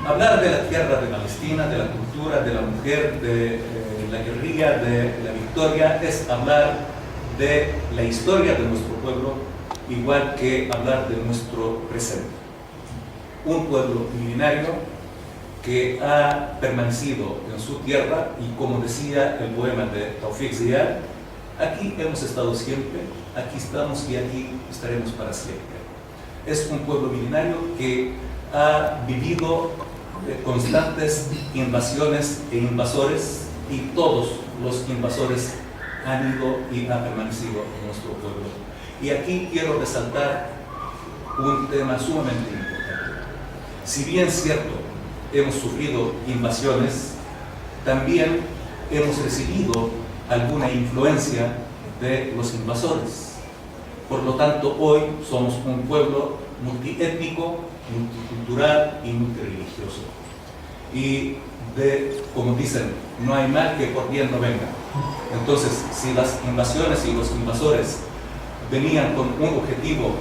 hablar de la tierra de Palestina, de la cultura, de la mujer, de la guerrilla, de la victoria, es hablar de la historia de nuestro pueblo, igual que hablar de nuestro presente. Un pueblo milenario que ha permanecido en su tierra y, como decía el poema de Taufik Ziyad, aquí hemos estado siempre, aquí estamos y aquí estaremos para siempre. Es un pueblo milenario que ha vivido constantes invasiones e invasores, y todos los invasores han ido y han permanecido en nuestro pueblo. Y aquí quiero resaltar un tema sumamente importante. Si bien es cierto, hemos sufrido invasiones, también hemos recibido alguna influencia de los invasores. Por lo tanto, hoy somos un pueblo multiétnico, multicultural y multireligioso. Y como dicen, no hay mal que por bien no venga. Entonces, si las invasiones y los invasores venían con un objetivo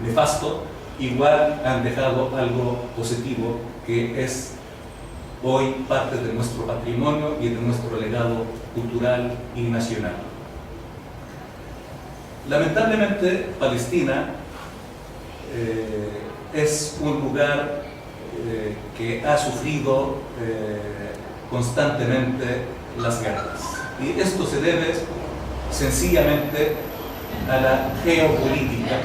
nefasto, igual han dejado algo positivo, que es hoy parte de nuestro patrimonio y de nuestro legado cultural y nacional. Lamentablemente, Palestina es un lugar que ha sufrido constantemente las guerras. Y esto se debe sencillamente a la geopolítica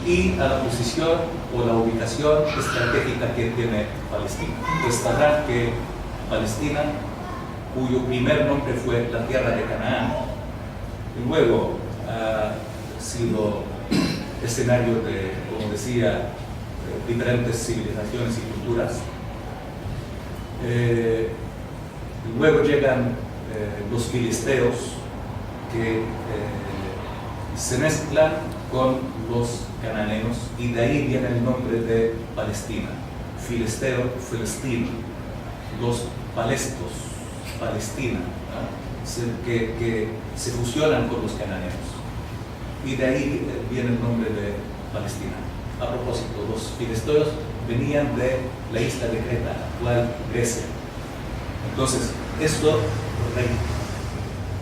y a la posición o la ubicación estratégica que tiene Palestina. Pues sabrán que Palestina, cuyo primer nombre fue la tierra de Canaán, y luego ha sido escenario de, como decía, diferentes civilizaciones y culturas. Luego llegan los filisteos, que se mezclan con los cananeos, y de ahí viene el nombre de Palestina. Filisteo, Filistino, los palestos, Palestina, ¿no? que se fusionan con los cananeos, y de ahí viene el nombre de Palestina. A propósito, los filisteos venían de la isla de Creta, actual Grecia. Entonces, esto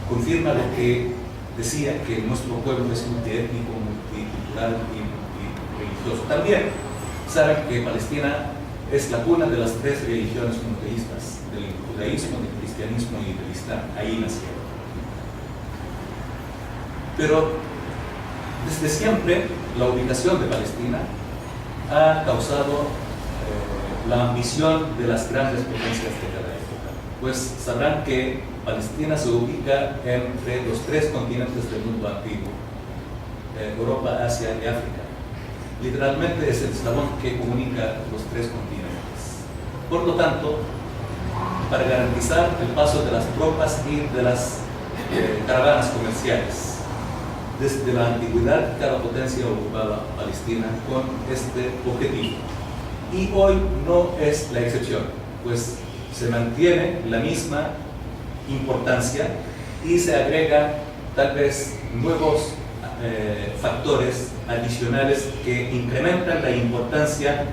confirma lo que decía, que nuestro pueblo es multiétnico, multicultural y religioso. También saben que Palestina es la cuna de las tres religiones monoteístas, del judaísmo, del cristianismo y del islam. Ahí nacieron. Pero desde siempre la ubicación de Palestina ha causado la ambición de las grandes potencias de cada época. Pues sabrán que Palestina se ubica entre los tres continentes del mundo antiguo: Europa, Asia y África. Literalmente es el eslabón que comunica los tres continentes. Por lo tanto, para garantizar el paso de las tropas y de las caravanas comerciales, desde la antigüedad, cada potencia ocupaba Palestina con este objetivo. Y hoy no es la excepción, pues se mantiene la misma importancia y se agregan tal vez nuevos factores adicionales que incrementan la importancia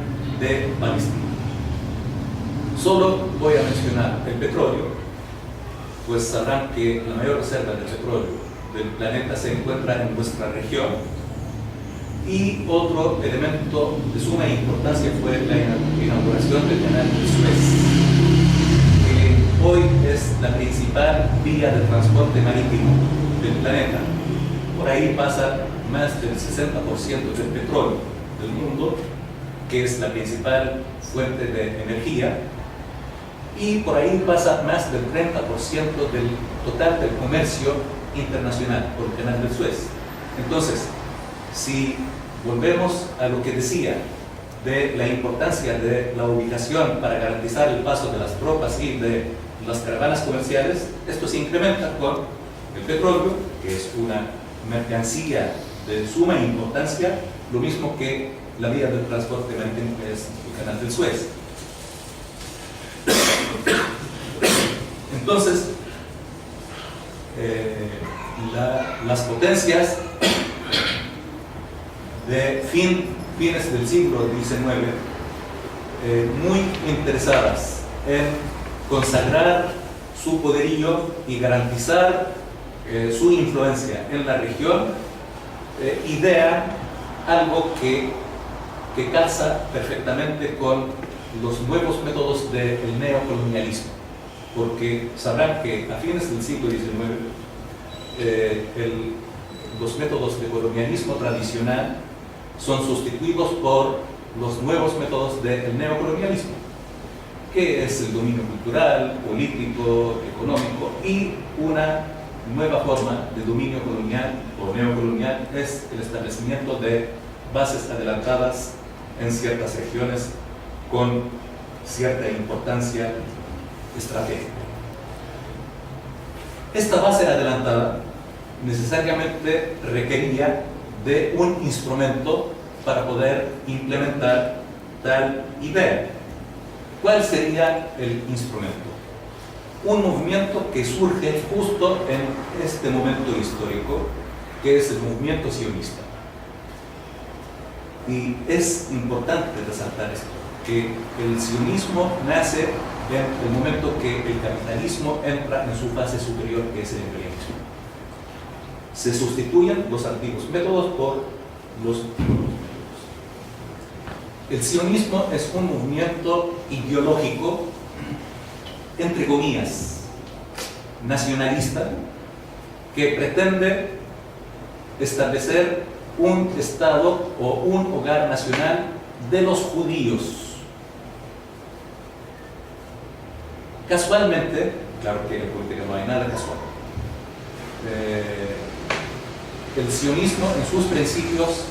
de Palestina. Solo voy a mencionar el petróleo, pues sabrán que la mayor reserva de petróleo del planeta se encuentra en nuestra región. Y otro elemento de suma importancia fue la inauguración del canal de Suez, que hoy es la principal vía de transporte marítimo del planeta. Por ahí pasa más del 60% del petróleo del mundo, que es la principal fuente de energía, y por ahí pasa más del 30% del total del comercio internacional por el canal de Suez. Entonces, si volvemos a lo que decía de la importancia de la ubicación para garantizar el paso de las tropas y de las caravanas comerciales, esto se incrementa con el petróleo, que es una mercancía de suma importancia, lo mismo que la vía del transporte marítimo, que es el canal del Suez. Entonces, las potencias de fines del siglo XIX muy interesadas en consagrar su poderío y garantizar su influencia en la región, idean algo que calza perfectamente con los nuevos métodos del neocolonialismo, porque sabrán que a fines del siglo XIX los métodos de colonialismo tradicional son sustituidos por los nuevos métodos del neocolonialismo, que es el dominio cultural, político, económico, y una nueva forma de dominio colonial o neocolonial es el establecimiento de bases adelantadas en ciertas regiones con cierta importancia estratégica. Esta base adelantada necesariamente requería de un instrumento para poder implementar tal idea. ¿Cuál sería el instrumento? Un movimiento que surge justo en este momento histórico, que es el movimiento sionista. Y es importante resaltar esto, que el sionismo nace en el momento que el capitalismo entra en su fase superior, que es el imperialismo. Se sustituyen los antiguos métodos por los nuevos métodos. El sionismo es un movimiento ideológico, entre comillas, nacionalista, que pretende establecer un Estado o un hogar nacional de los judíos. Casualmente, claro que en política no hay nada casual, el sionismo en sus principios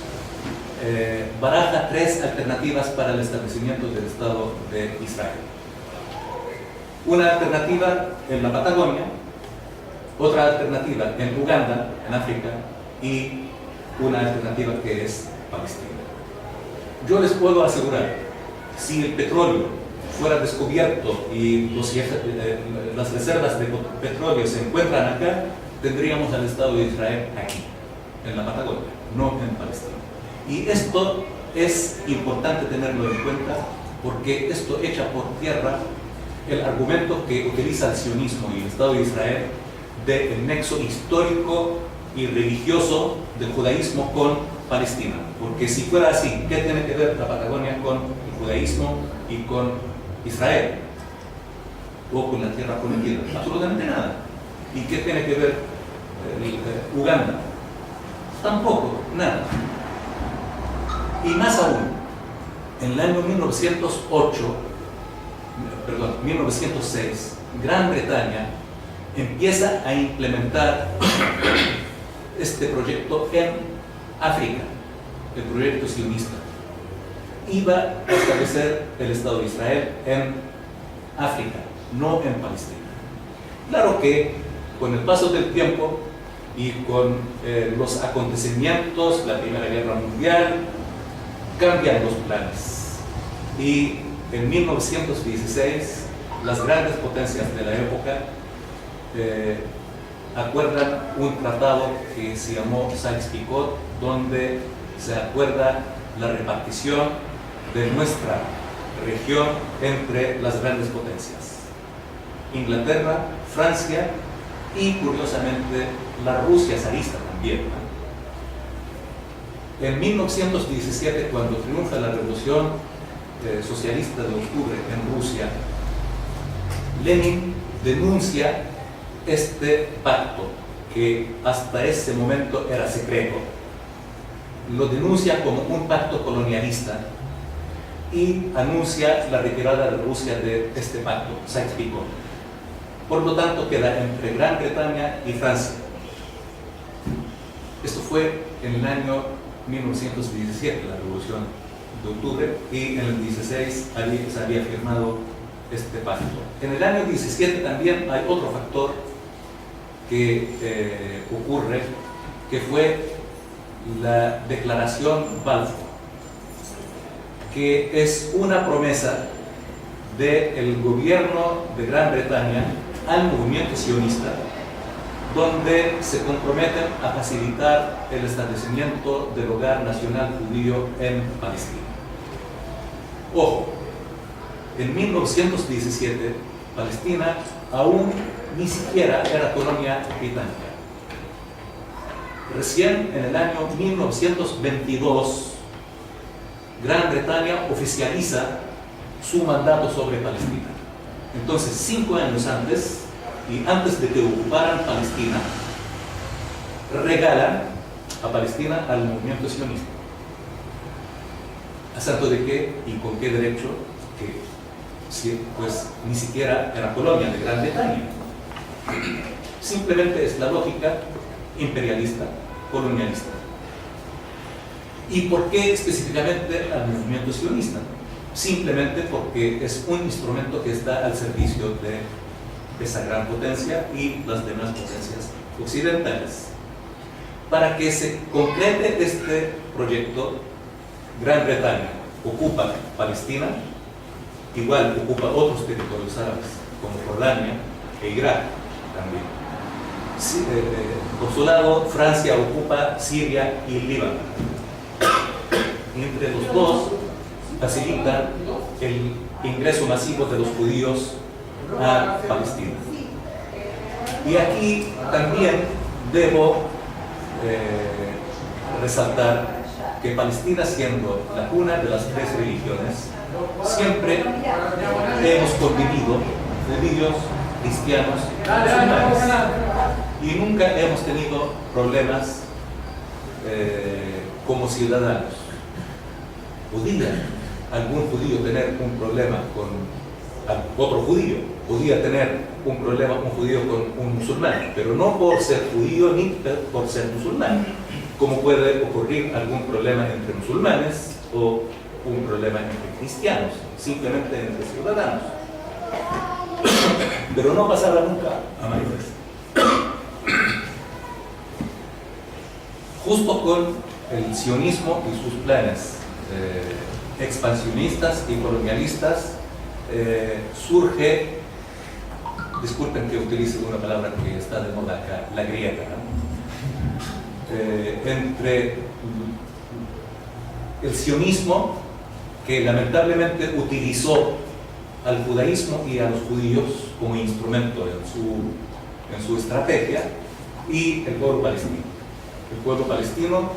baraja tres alternativas para el establecimiento del Estado de Israel. Una alternativa en la Patagonia, otra alternativa en Uganda, en África, y una alternativa que es Palestina. Yo les puedo asegurar, si el petróleo fuera descubierto y las reservas de petróleo se encuentran acá, tendríamos al Estado de Israel aquí, en la Patagonia, no en Palestina. Y esto es importante tenerlo en cuenta, porque esto echa por tierra el argumento que utiliza el sionismo y el Estado de Israel del nexo histórico y religioso del judaísmo con Palestina. Porque si fuera así, ¿qué tiene que ver la Patagonia con el judaísmo y con Israel? O con la tierra prometida. Absolutamente nada. ¿Y qué tiene que ver Uganda? Tampoco, nada. Y más aún, en el año 1906, Gran Bretaña empieza a implementar este proyecto en África, el proyecto sionista. Iba a establecer el Estado de Israel en África, no en Palestina. Claro que con el paso del tiempo y con los acontecimientos, la Primera Guerra Mundial, cambian los planes. Y en 1916, las grandes potencias de la época acuerdan un tratado que se llamó Sykes-Picot, donde se acuerda la repartición de nuestra región entre las grandes potencias: Inglaterra, Francia y, curiosamente, la Rusia zarista también, ¿no? En 1917, cuando triunfa la revolución socialista de octubre en Rusia, Lenin denuncia este pacto, que hasta ese momento era secreto. Lo denuncia como un pacto colonialista y anuncia la retirada de Rusia de este pacto, Sykes-Picot. Por lo tanto, queda entre Gran Bretaña y Francia. Esto fue en el año 1917, la revolución de octubre, y en el 16 se había firmado este pacto. En el año 17 también hay otro factor que ocurre, que fue la Declaración Balfour, que es una promesa del gobierno de Gran Bretaña al movimiento sionista, donde se comprometen a facilitar el establecimiento del hogar nacional judío en Palestina. Ojo, en 1917 Palestina aún ni siquiera era colonia británica. Recién en el año 1922 Gran Bretaña oficializa su mandato sobre Palestina. Entonces, 5 años antes, y antes de que ocuparan Palestina, regalan a Palestina al movimiento sionista. ¿A santo de qué y con qué derecho? Que pues ni siquiera era colonia de Gran Bretaña. Simplemente es la lógica imperialista, colonialista. ¿Y por qué específicamente al movimiento sionista? Simplemente porque es un instrumento que está al servicio de esa gran potencia y las demás potencias occidentales. Para que se concrete este proyecto, Gran Bretaña ocupa Palestina, igual ocupa otros territorios árabes, como Jordania e Irak también. Sí, por su lado, Francia ocupa Siria y Líbano. Entre los dos facilitan el ingreso masivo de los judíos a Palestina. Y aquí también debo resaltar que Palestina, siendo la cuna de las 3 religiones, siempre hemos convivido judíos, cristianos, musulmanes, y nunca hemos tenido problemas como ciudadanos. ¿Podía algún judío tener un problema con otro judío? Podía tener un problema un judío con un musulmán, pero no por ser judío ni por ser musulmán, como puede ocurrir algún problema entre musulmanes o un problema entre cristianos, simplemente entre ciudadanos. Pero no pasaba nunca a mayores. Justo con el sionismo y sus planes expansionistas y colonialistas, surge, disculpen que utilice una palabra que está de moda acá, la grieta, ¿no? Entre el sionismo, que lamentablemente utilizó al judaísmo y a los judíos como instrumento en su estrategia, y el pueblo palestino. El pueblo palestino,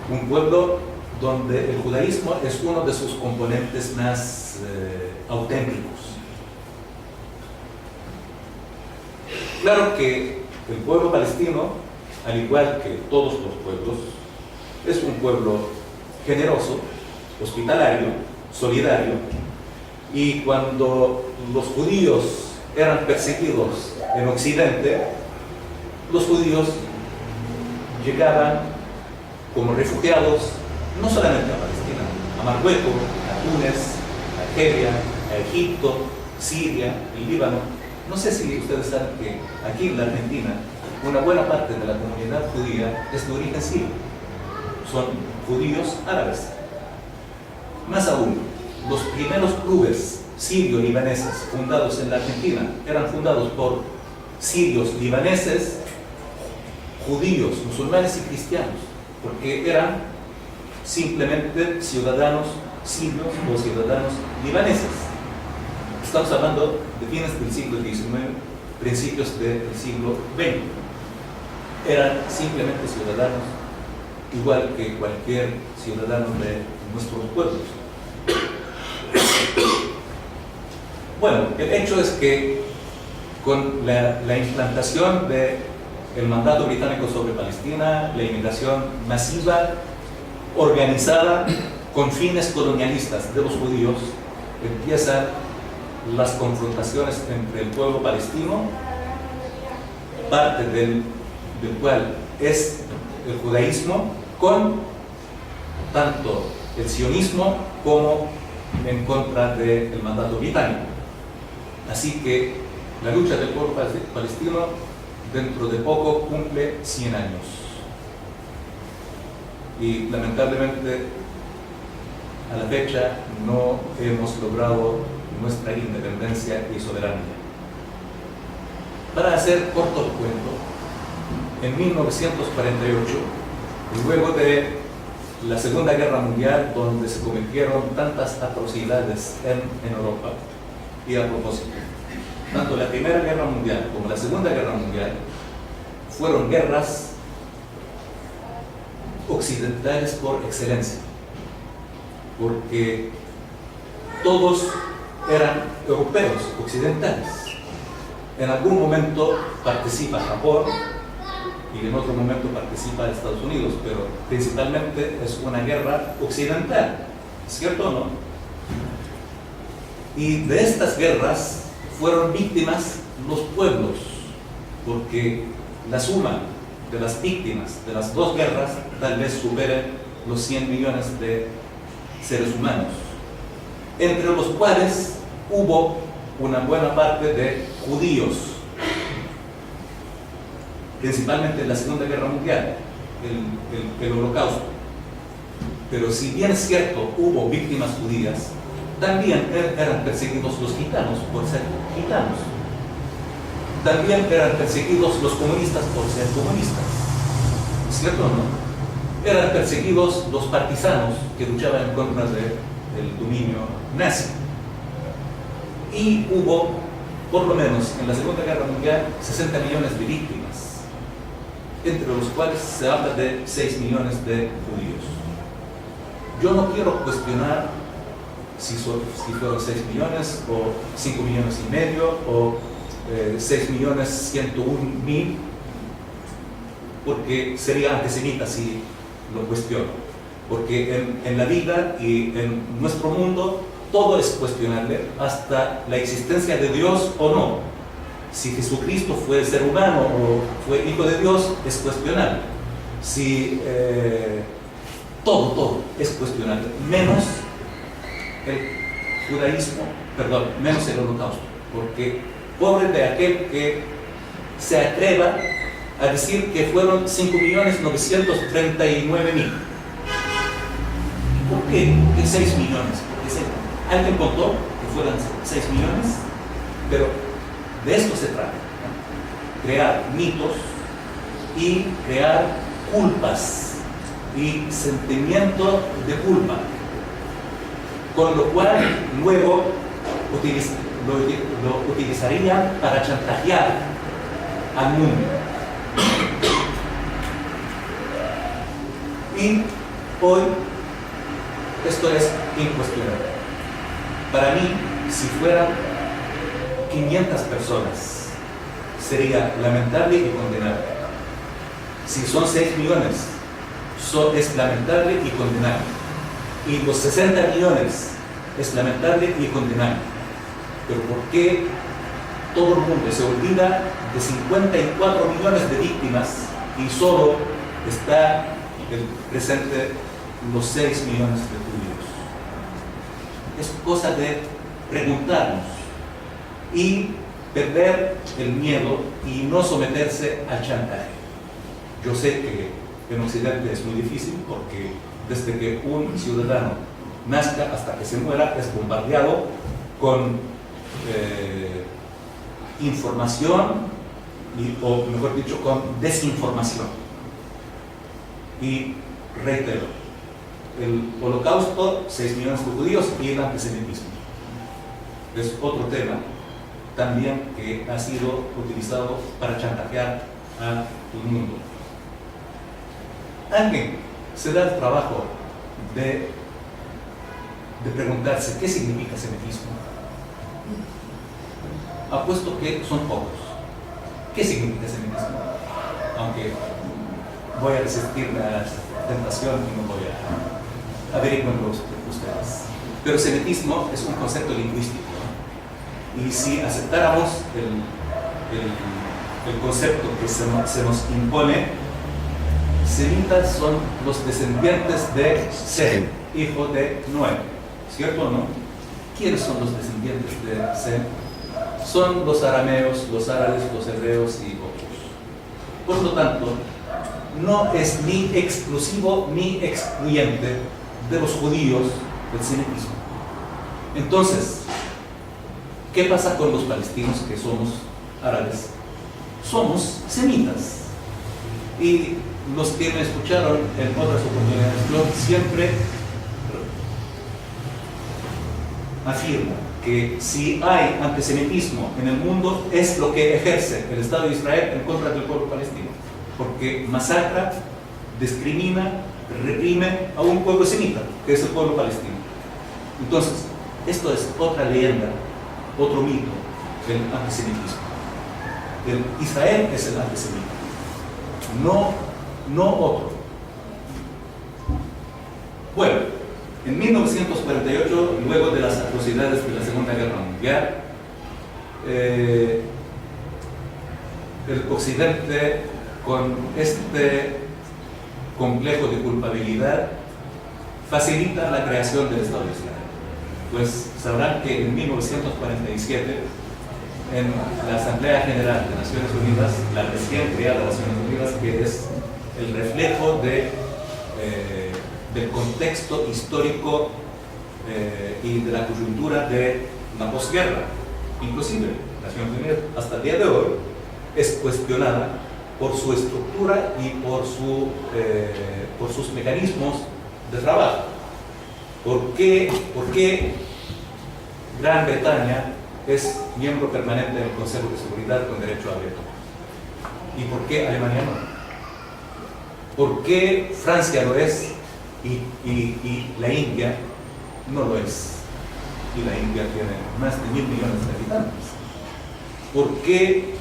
un pueblo donde el judaísmo es uno de sus componentes más auténticos. Claro que el pueblo palestino, al igual que todos los pueblos, es un pueblo generoso, hospitalario, solidario, y cuando los judíos eran perseguidos en Occidente, los judíos llegaban como refugiados no solamente a Palestina, a Marruecos, a Túnez, a Argelia, a Egipto, Siria, el Líbano. No sé si ustedes saben que aquí en la Argentina una buena parte de la comunidad judía es de origen sirio. Son judíos árabes. Más aún, los primeros clubes sirio-libaneses fundados en la Argentina eran fundados por sirios, libaneses, judíos, musulmanes y cristianos, porque eran simplemente ciudadanos sirios o ciudadanos libaneses. Estamos hablando de fines del siglo XIX, principios del siglo XX. Eran simplemente ciudadanos, igual que cualquier ciudadano de nuestros pueblos. Bueno, el hecho es que con la implantación del mandato británico sobre Palestina, la inmigración masiva, organizada con fines colonialistas de los judíos, empiezan las confrontaciones entre el pueblo palestino, parte del cual es el judaísmo, con tanto el sionismo como en contra del mandato británico. Así que la lucha del pueblo palestino dentro de poco cumple 100 años. Y lamentablemente a la fecha no hemos logrado nuestra independencia y soberanía. Para hacer corto el cuento, en 1948, luego de la Segunda Guerra Mundial, donde se cometieron tantas atrocidades en Europa. Y a propósito, tanto la Primera Guerra Mundial como la Segunda Guerra Mundial fueron guerras occidentales por excelencia, porque todos eran europeos, occidentales. En algún momento participa Japón y en otro momento participa Estados Unidos, pero principalmente es una guerra occidental, ¿cierto o no? Y de estas guerras fueron víctimas los pueblos, porque la suma de las víctimas de las dos guerras tal vez supere los 100 millones de seres humanos, entre los cuales hubo una buena parte de judíos, principalmente en la Segunda Guerra Mundial, el Holocausto. Pero si bien es cierto, hubo víctimas judías, también eran perseguidos los gitanos por ser gitanos. También eran perseguidos los comunistas por ser comunistas. ¿Cierto o no? Eran perseguidos los partisanos que luchaban en contra del dominio nazi. Y hubo, por lo menos en la Segunda Guerra Mundial, 60 millones de víctimas, entre los cuales se habla de 6 millones de judíos. Yo no quiero cuestionar si fueron 6 millones o 5 millones y medio o 6 millones 101 mil, porque sería antisemita si lo cuestiono, porque en la vida y en nuestro mundo todo es cuestionable, hasta la existencia de Dios o no. Si Jesucristo fue ser humano o fue hijo de Dios, es cuestionable. Si todo es cuestionable, menos el judaísmo, menos el holocausto, porque pobre de aquel que se atreva a decir que fueron 5.939.000. ¿Por qué? ¿Por qué 6 millones? Alguien contó que fueran 6 millones, pero de esto se trata, ¿no? Crear mitos y crear culpas y sentimiento de culpa, con lo cual luego lo utilizarían para chantajear al mundo. Y hoy esto es incuestionable. Para mí, si fueran 500 personas, sería lamentable y condenable. Si son 6 millones, es lamentable y condenable. Y los 60 millones es lamentable y condenable. Pero ¿por qué todo el mundo se olvida de 54 millones de víctimas y solo está presente los 6 millones de judíos? Es cosa de preguntarnos y perder el miedo y no someterse al chantaje. Yo sé que en Occidente es muy difícil, porque desde que un ciudadano nazca hasta que se muera es bombardeado con información, o mejor dicho, con desinformación. Y reitero, el holocausto, 6 millones de judíos y el antisemitismo es otro tema también que ha sido utilizado para chantajear a todo el mundo. Alguien se da el trabajo de preguntarse qué significa semitismo. Apuesto que son pocos. ¿Qué significa semitismo? Aunque voy a resistir la tentación y no voy a averiguarlo ustedes. Pero semitismo es un concepto lingüístico, ¿no? Y si aceptáramos el concepto que se nos impone, semitas son los descendientes de Sem, hijo de Noé, ¿cierto o no? ¿Quiénes son los descendientes de Sem? Son los arameos, los árabes, los hebreos y otros. Por lo tanto, no es ni exclusivo ni excluyente de los judíos del semitismo. Entonces, ¿qué pasa con los palestinos que somos árabes? Somos semitas. Y los que me escucharon en otras oportunidades, yo siempre afirmo que si hay antisemitismo en el mundo es lo que ejerce el Estado de Israel en contra del pueblo palestino, porque masacra, discrimina, reprime a un pueblo semita, que es el pueblo palestino. Entonces, esto es otra leyenda, otro mito del antisemitismo. Israel es el antisemita, no otro. Bueno, en 1948, luego de las atrocidades de la Segunda Guerra Mundial, el Occidente, con este complejo de culpabilidad, facilita la creación del Estado de Israel. Pues sabrán que en 1947, en la Asamblea General de Naciones Unidas, la recién creada Naciones Unidas, que es el reflejo del contexto histórico y de la coyuntura de la posguerra, inclusive Naciones Unidas hasta el día de hoy es cuestionada por su estructura y por sus mecanismos de trabajo. ¿Por qué Gran Bretaña es miembro permanente del Consejo de Seguridad con derecho a veto? ¿Y por qué Alemania no? ¿Por qué Francia lo es y la India no lo es? Y la India tiene más de 1.000 millones de habitantes. ¿Por qué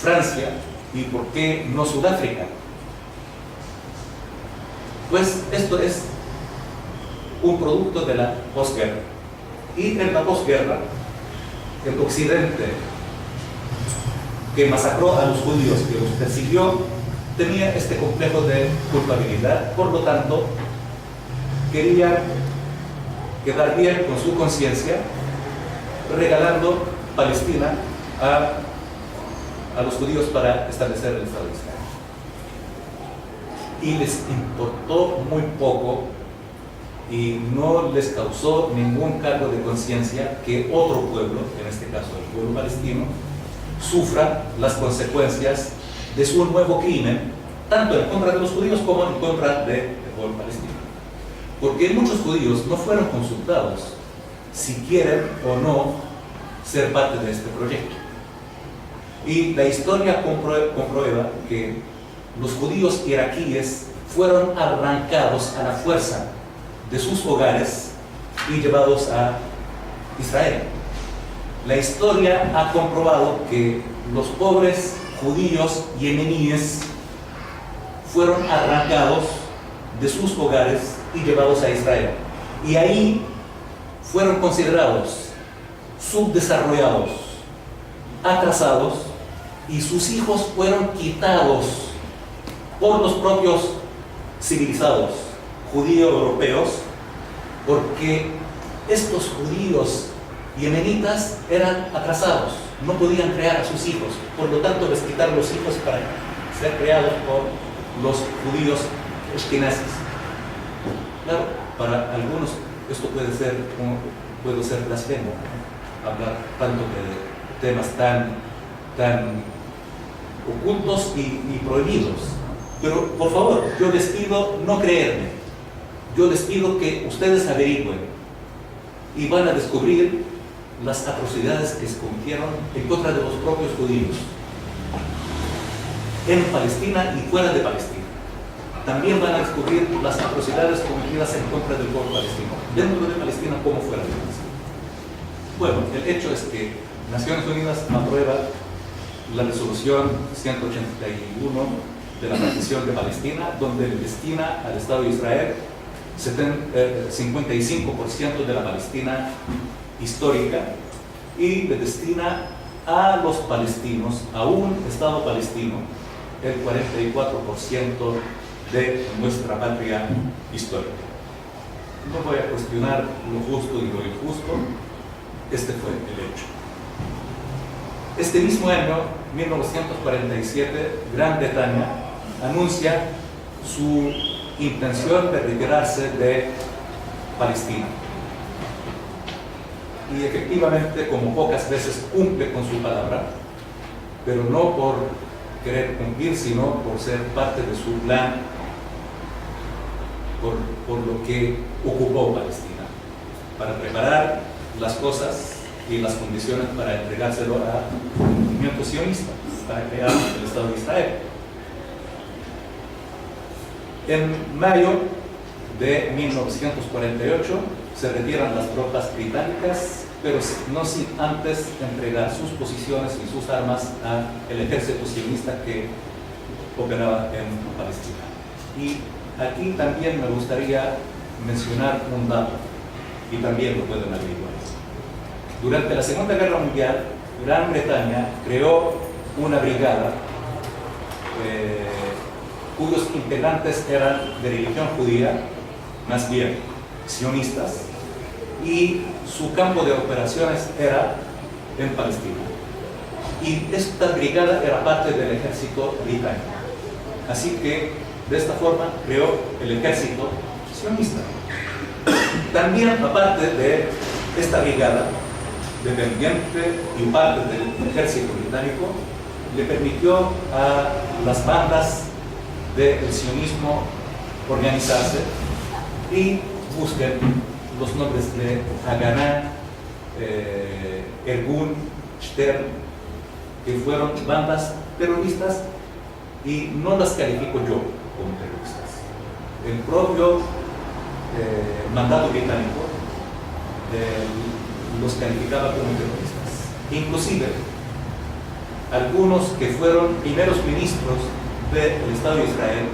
Francia y por qué no Sudáfrica? Pues esto es un producto de la posguerra. Y en la posguerra, el Occidente, que masacró a los judíos, que los persiguió, tenía este complejo de culpabilidad. Por lo tanto, quería quedar bien con su conciencia, regalando Palestina a los judíos para establecer el Estado de Israel. Y les importó muy poco y no les causó ningún cargo de conciencia que otro pueblo, en este caso el pueblo palestino, sufra las consecuencias de su nuevo crimen, tanto en contra de los judíos como en contra del pueblo palestino. Porque muchos judíos no fueron consultados si quieren o no ser parte de este proyecto. Y la historia comprueba que los judíos iraquíes fueron arrancados a la fuerza de sus hogares y llevados a Israel. La historia ha comprobado que los pobres judíos yemeníes fueron arrancados de sus hogares y llevados a Israel. Y ahí fueron considerados subdesarrollados, atrasados, y sus hijos fueron quitados por los propios civilizados judíos europeos, porque estos judíos yemenitas eran atrasados, no podían crear a sus hijos, por lo tanto les quitaron los hijos para ser creados por los judíos ashkenazis. Claro, para algunos esto puede ser blasfemo, hablar tanto de temas tan ocultos y prohibidos. Pero por favor, yo les pido no creerme, yo les pido que ustedes averigüen y van a descubrir las atrocidades que se cometieron en contra de los propios judíos en Palestina y fuera de Palestina. También van a descubrir las atrocidades cometidas en contra del pueblo palestino, dentro de Palestina como fuera de Palestina. Bueno, el hecho es que Naciones Unidas aprueba la resolución 181 de la partición de Palestina, donde destina al Estado de Israel 55% de la Palestina histórica y le destina a los palestinos, a un Estado palestino, el 44% de nuestra patria histórica. No voy a cuestionar lo justo y lo injusto, este fue el hecho. Este mismo año, 1947, Gran Bretaña anuncia su intención de retirarse de Palestina. Y efectivamente, como pocas veces, cumple con su palabra pero no por querer cumplir, sino por ser parte de su plan, por lo que ocupó Palestina, para preparar las cosas y las condiciones para entregárselo al movimiento sionista, para crear el Estado de Israel. En mayo de 1948 se retiran las tropas británicas, pero no sin antes entregar sus posiciones y sus armas al ejército sionista que operaba en Palestina. Y aquí también me gustaría mencionar un dato, y también lo pueden averiguar. Durante la Segunda Guerra Mundial, Gran Bretaña creó una brigada cuyos integrantes eran de religión judía, más bien sionistas, y su campo de operaciones era en Palestina. Y esta brigada era parte del ejército británico. Así que, de esta forma, creó el ejército sionista. También, aparte de esta brigada, dependiente y parte del ejército británico, le permitió a las bandas del sionismo organizarse y busquen los nombres de Haganah, Ergun, Stern, que fueron bandas terroristas, y no las califico yo como terroristas. El propio mandato británico los calificaba como terroristas. Inclusive, algunos que fueron primeros ministros del Estado de Israel,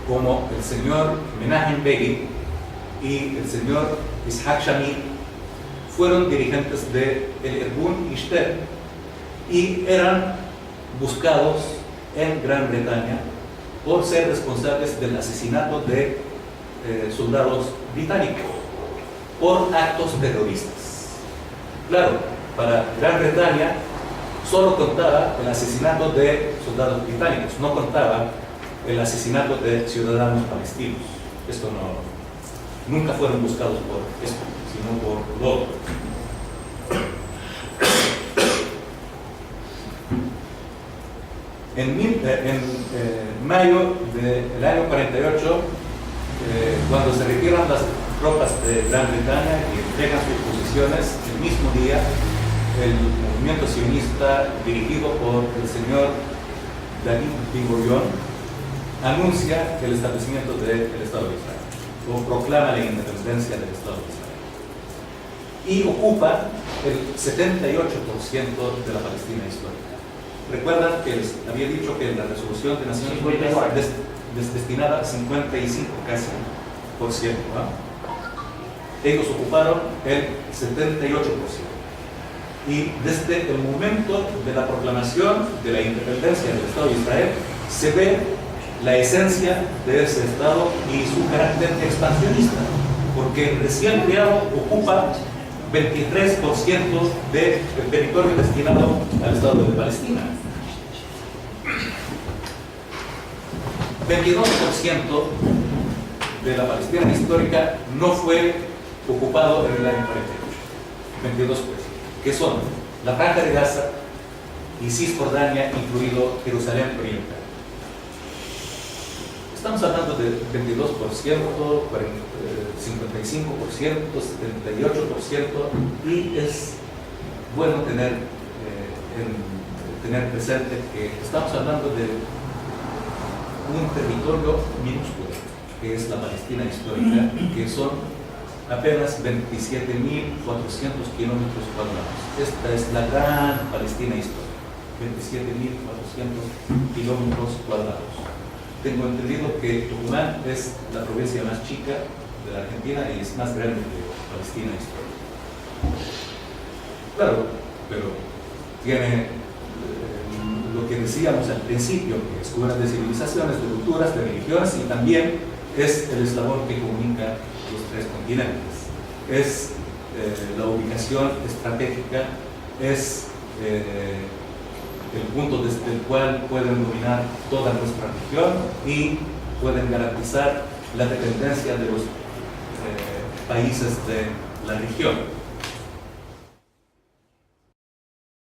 como el señor Menachem Begin y el señor Yitzhak Shamir, fueron dirigentes de Ergun y Stern y eran buscados en Gran Bretaña por ser responsables del asesinato de soldados británicos por actos terroristas. Claro, para Gran Bretaña solo contaba el asesinato de soldados británicos, no contaba el asesinato de ciudadanos palestinos. Esto nunca fueron buscados por esto, sino por lo otro. En mayo del año 48, cuando se retiran las tropas de Gran Bretaña y entregan sus posiciones, el mismo día el movimiento sionista dirigido por el señor David Ben-Gurion anuncia el establecimiento del Estado de Israel, o proclama la independencia del Estado de Israel, y ocupa el 78% de la Palestina histórica. Recuerdan que les había dicho que la resolución de Naciones Unidas destinaba 55 casi por ciento, ¿no? Ellos ocuparon el 78%. Y desde el momento de la proclamación de la independencia del Estado de Israel se ve la esencia de ese Estado y su carácter expansionista, porque el recién creado ocupa 23% del territorio destinado al Estado de Palestina. 22% de la Palestina histórica no fue ocupado en el año 48. 22%, que son la Franja de Gaza y Cisjordania, incluido Jerusalén Oriental. Estamos hablando de 22%, 55%, 78%, y es bueno tener presente que estamos hablando de un territorio minúsculo, que es la Palestina histórica, que son apenas 27.400 kilómetros cuadrados. Esta es la gran Palestina histórica, 27.400 kilómetros cuadrados. Tengo entendido que Tucumán es la provincia más chica de la Argentina y es más grande que Palestina histórica. Claro, pero tiene lo que decíamos al principio, que es cuna de civilizaciones, de culturas, de religiones, y también es el eslabón que comunica los tres continentes. Es la ubicación estratégica, es el punto desde el cual pueden dominar toda nuestra región y pueden garantizar la dependencia de los países de la región.